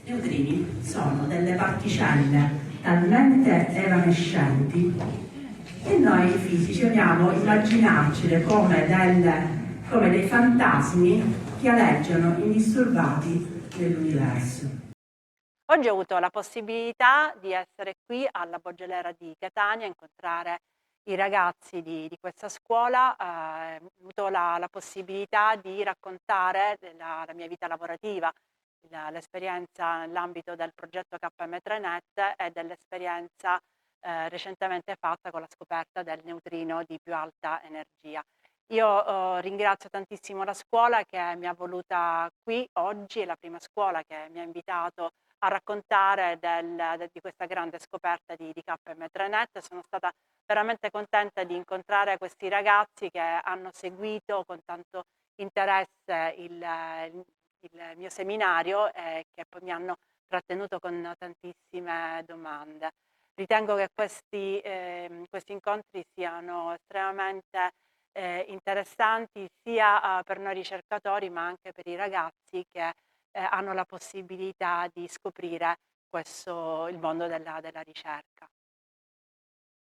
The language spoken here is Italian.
I neutrini sono delle particelle talmente evanescenti e noi fisici amiamo immaginarcele come dei fantasmi che aleggiano indisturbati nell'universo. Oggi ho avuto la possibilità di essere qui alla Boggiolera di Catania, incontrare i ragazzi di questa scuola, ho avuto la possibilità di raccontare la mia vita lavorativa, l'esperienza nell'ambito del progetto KM3Net e dell'esperienza recentemente fatta con la scoperta del neutrino di più alta energia. Io ringrazio tantissimo la scuola che mi ha voluta qui oggi, è la prima scuola che mi ha invitato a raccontare di questa grande scoperta di KM3Net. Sono stata veramente contenta di incontrare questi ragazzi che hanno seguito con tanto interesse il mio seminario e che poi mi hanno trattenuto con tantissime domande. Ritengo che questi incontri siano estremamente interessanti sia per noi ricercatori ma anche per i ragazzi che hanno la possibilità di scoprire il mondo della ricerca.